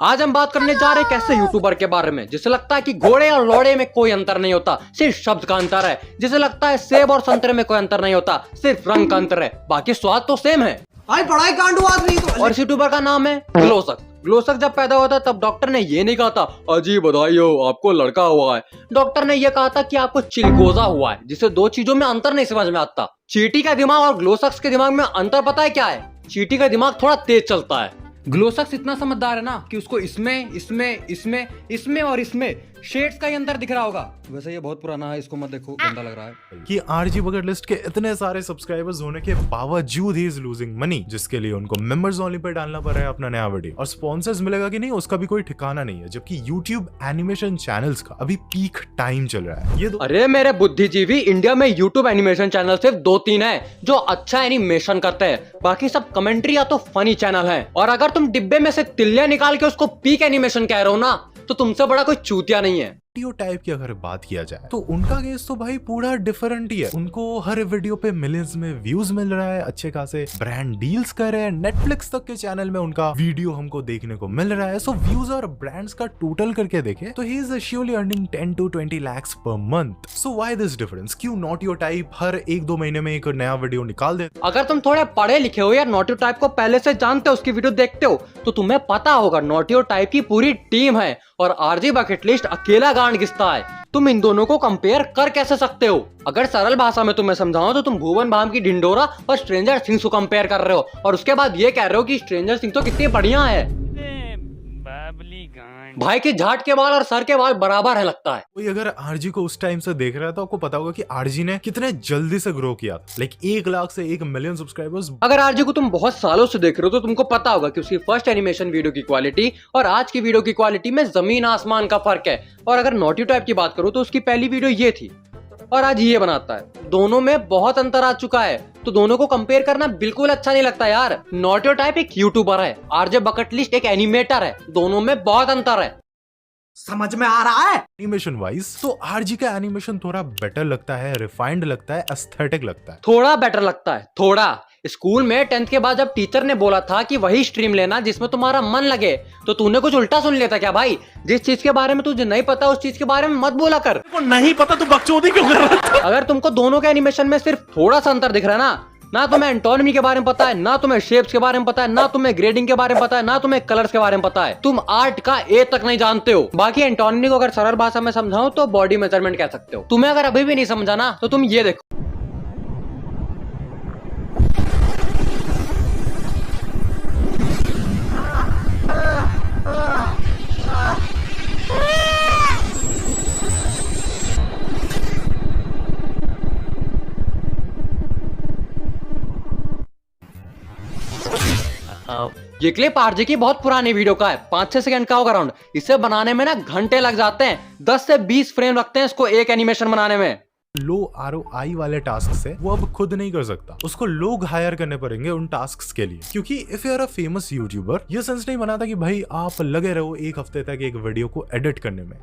आज हम बात करने जा रहे हैं कैसे यूट्यूबर के बारे में जिसे लगता है कि घोड़े और लोड़े में कोई अंतर नहीं होता, सिर्फ शब्द का अंतर है। जिसे लगता है सेब और संतरे में कोई अंतर नहीं होता, सिर्फ रंग का अंतर है, बाकी स्वाद तो सेम है। भाई बड़ा ही कांडू आदमी तो। और इस यूट्यूबर का नाम है ग्लोसक। ग्लोसक जब पैदा हुआ था तब डॉक्टर ने ये नहीं कहा था अजी बधाई हो आपको लड़का हुआ है। डॉक्टर ने ये कहा था कि आपको चिलगोजा हुआ है, जिसे दो चीजों में अंतर नहीं समझ में आता। चींटी का दिमाग और ग्लोसक्स के दिमाग में अंतर पता है क्या है? चींटी का दिमाग थोड़ा तेज चलता है। ग्लोसक्स इतना समझदार है ना कि उसको इसमें इसमें इसमें इसमें और इसमें शेड्स का ही अंतर दिख रहा होगा। वैसे ये बहुत पुराना है, इसको मत देखो, गंदा लग रहा है। कि आरजी बकेट लिस्ट के इतने सारे सब्सक्राइबर्स होने के बावजूद ही इज लूजिंग मनी, जिसके लिए उनको मेंबर्स ओनली पे डालना पड़ रहा है अपना नया वीडियो, और स्पॉन्सर्स मिलेगा कि नहीं उसका भी कोई ठिकाना नहीं है। जबकि यूट्यूब एनिमेशन चैनल्स का अभी पीक टाइम चल रहा है। ये अरे मेरे बुद्धिजीवी, इंडिया में यूट्यूब एनिमेशन चैनल सिर्फ 2-3 है जो अच्छा एनिमेशन करते हैं, बाकी सब कमेंट्री या तो फनी चैनल है। और अगर तुम डिब्बे में से तिल्लियां निकाल के उसको पीक एनिमेशन कह रहे हो ना, तो तुमसे बड़ा कोई चूतिया नहीं है। वीडियो टाइप की अगर बात किया जाए तो उनका केस तो भाई पूरा डिफरेंट ही है। उनको हर वीडियो पे मिलियंस में व्यूज मिल रहा है, अच्छे खासे ब्रांड डील्स कर रहे हैं, नेटफ्लिक्स तक के चैनल में उनका वीडियो हमको देखने को मिल रहा है। सो व्यूज और ब्रांड्स का टोटल करके देखे तो he is surely earning 10 to 20 lakhs per month. So why this difference? क्यों नॉट योर टाइप हर 1-2 महीने में एक नया वीडियो निकाल दे? अगर तुम थोड़े पढ़े लिखे हो या नॉट योर टाइप को पहले से जानते हो, उसकी वीडियो देखते हो, तो तुम्हें पता होगा नॉट योर टाइप की पूरी टीम है और आरजी बकेट लिस्ट अकेला गांड घिसता है। तुम इन दोनों को कंपेयर कर कैसे सकते हो? अगर सरल भाषा में तुम्हें समझाऊं तो तुम भुवन बाम की ढिंडोरा और स्ट्रेंजर थिंग्स को कंपेयर कर रहे हो और उसके बाद ये कह रहे हो कि स्ट्रेंजर थिंग्स तो कितनी बढ़िया है। भाई के झाट के बाल और सर के बाल बराबर है लगता है। कोई अगर आरजी को उस टाइम से देख रहा है तो आपको पता होगा कि आरजी ने कितने जल्दी से ग्रो किया था, लाइक 1 लाख से 1 मिलियन सब्सक्राइबर्स। अगर आरजी को तुम बहुत सालों से देख रहे हो तो तुमको पता होगा कि उसकी फर्स्ट एनिमेशन वीडियो की क्वालिटी और आज की वीडियो की क्वालिटी में जमीन आसमान का फर्क है। और अगर नॉट योर टाइप की बात करूं तो उसकी पहली वीडियो ये थी और आज ये बनाता है। दोनों में बहुत अंतर आ चुका है, तो दोनों को कंपेयर करना बिल्कुल अच्छा नहीं लगता यार। नॉट योर टाइप एक यूट्यूबर है, आरजे बकेट लिस्ट एक एनिमेटर है, दोनों में बहुत अंतर है। समझ में आ रहा है? एनिमेशन वाइज तो आरजी का एनिमेशन थोड़ा बेटर लगता है, रिफाइंड लगता है, एस्थेटिक लगता है। थोड़ा बेटर लगता है, थोड़ा। स्कूल में 10th के बाद जब टीचर ने बोला था कि वही स्ट्रीम लेना जिसमें तुम्हारा मन लगे, तो तूने कुछ उल्टा सुन लिया था क्या भाई? जिस चीज के बारे में तुझे नहीं पता उस चीज के बारे में मत बोला कर। नहीं पता तो बकचोदी क्यों कर रहा था? अगर तुमको दोनों के एनिमेशन में सिर्फ थोड़ा सा अंतर दिख रहा है ना तुम्हें एंटोनमी के बारे में पता है, ना तुम्हें शेप्स के बारे में पता है, ना तुम्हें ग्रेडिंग के बारे में पता है, ना तुम्हें कलर्स के बारे में पता है, तुम आर्ट का ए तक नहीं जानते हो। बाकी एंटोनमी को अगर सरल भाषा में समझाऊं तो बॉडी मेजरमेंट कह सकते हो। तुम्हें अगर अभी भी नहीं समझा ना तो तुम ये देखो। ये क्लिप आरजे की बहुत पुरानी वीडियो का है, 5-6 सेकंड का होगा अराउंड। इसे बनाने में ना घंटे लग जाते हैं, 10 से 20 फ्रेम लगते हैं इसको एक एनिमेशन बनाने में। लो ROI वाले टास्क से वो अब खुद नहीं कर सकता, उसको लोग हायर करने पड़ेंगे उन टास्क्स के लिए। क्योंकि if you are a famous YouTuber, ये सेंस नहीं बनाता कि भाई आप लगे रहो 1 हफ्ते तक एक वीडियो को एडिट करने में।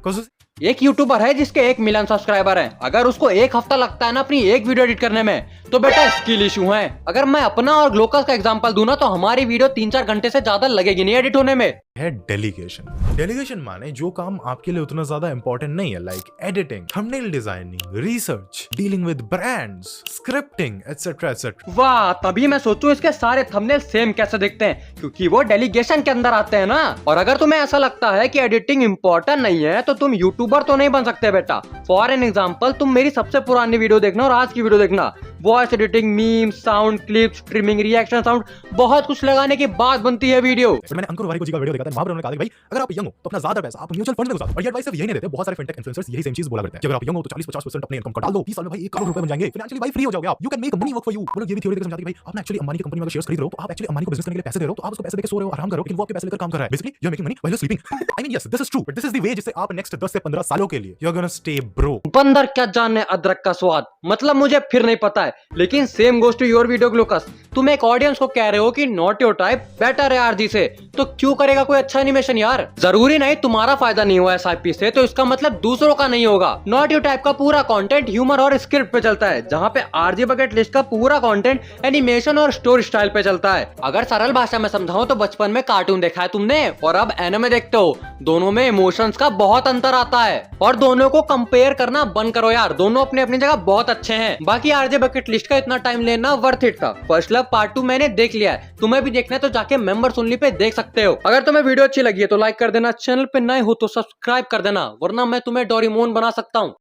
एक यूट्यूबर है जिसके 1 मिलियन सब्सक्राइबर हैं, अगर उसको 1 हफ्ता लगता है ना अपनी एक वीडियो एडिट करने में, तो बेटा स्किल इशू है। अगर मैं अपना और ग्लोकस का एग्जांपल दूं ना तो हमारी वीडियो 3-4 घंटे से ज्यादा लगेगी नहीं एडिट होने में। है डेलीगेशन। डेलीगेशन माने जो काम आपके लिए उतना ज्यादा इंपॉर्टेंट नहीं है, like editing, thumbnail designing, research, dealing with brands, scripting etcetera etcetera. वाह, तभी मैं सोचूं इसके सारे थंबनेल सेम कैसे दिखते हैं, क्योंकि वो डेलीगेशन के अंदर आते हैं ना। और अगर तुम्हें ऐसा लगता है कि एडिटिंग इंपॉर्टेंट नहीं है तो तुम यूट्यूबर तो नहीं बन सकते बेटा। फॉर एन एग्जांपल, तुम मेरी सबसे पुरानी वीडियो देखना और आज की वीडियो देखना, voice editing, meme, sound clips, trimming, reaction sound, बहुत कुछ लगाने के बाद बनती है वीडियो। मैंने अंकुर वारिको जी का वीडियो देखा था, वहां पर उन्होंने कहा कि भाई अगर आप यंग हो तो अपना ज्यादा पैसा आप म्यूचुअल फंड में घुसा दो। और ये एडवाइस सिर्फ यही नहीं देते, बहुत सारे फिनटेक इन्फ्लुएंसर्स यही सेम चीज बोला करते हैं कि अगर आप यंग हो तो 40-50% अपने इनकम का डाल दो, 20 साल में भाई 1 करोड़ रुपए बन जाएंगे, फाइनेंशियली भाई फ्री हो जाओगे आप, you can make money work for you. वो लोग ये भी थ्योरी देकर समझाते हैं कि भाई आप एक्चुअली अंबानी की कंपनी में अगर शेयर्स खरीद रहे हो तो आप एक्चुअली अंबानी को बिजनेस करने के लिए पैसे दे रहे हो, तो आप उसको पैसे देकर सो रहे हो, आराम कर रहे हो, लेकिन वो आपके पैसे लेकर काम कर रहा है। Basically you are making money while you are sleeping. I mean yes, this is true, but this is the way जिससे आप नेक्स्ट 10 से 15 सालों के लिए you are gonna stay broke. बंदर क्या जाने अदरक का स्वाद, मतलब मुझे फिर नहीं पता है, लेकिन same goes to your video ग्लोकस। तुम एक ऑडियंस को कह रहे हो कि नॉट योर टाइप बेटर है आरजी से, तो क्यों करेगा कोई अच्छा एनिमेशन यार। जरूरी नहीं तुम्हारा फायदा नहीं हुआ SIP से तो इसका मतलब दूसरों का नहीं होगा। नॉट यू टाइप का पूरा कंटेंट ह्यूमर और स्क्रिप्ट पे चलता है, जहाँ पे RJ बकेट लिस्ट का पूरा कंटेंट एनिमेशन और स्टोरी स्टाइल पे चलता है। अगर सरल भाषा में समझाऊं तो बचपन में कार्टून देखा है तुमने और अब एनिमे देखते हो, दोनों में इमोशंस का बहुत अंतर आता है और दोनों को कंपेयर करना बंद करो यार, दोनों अपनी अपनी जगह बहुत अच्छे हैं। बाकी RJ बकेट लिस्ट का इतना टाइम लेना वर्थ इट था। फर्स्ट लव पार्ट 2 मैंने देख लिया है, तुम्हें भी देखना है तो जाके मेंबर्स ओनली पे देख सकते हो। अगर तुम्हें वीडियो अच्छी लगी है तो लाइक कर देना, चैनल पे नए हो तो सब्सक्राइब कर देना, वरना मैं तुम्हें डोरेमोन बना सकता हूँ।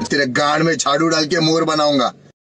तेरे गाड़ में झाड़ू डाल के मोर बनाऊंगा।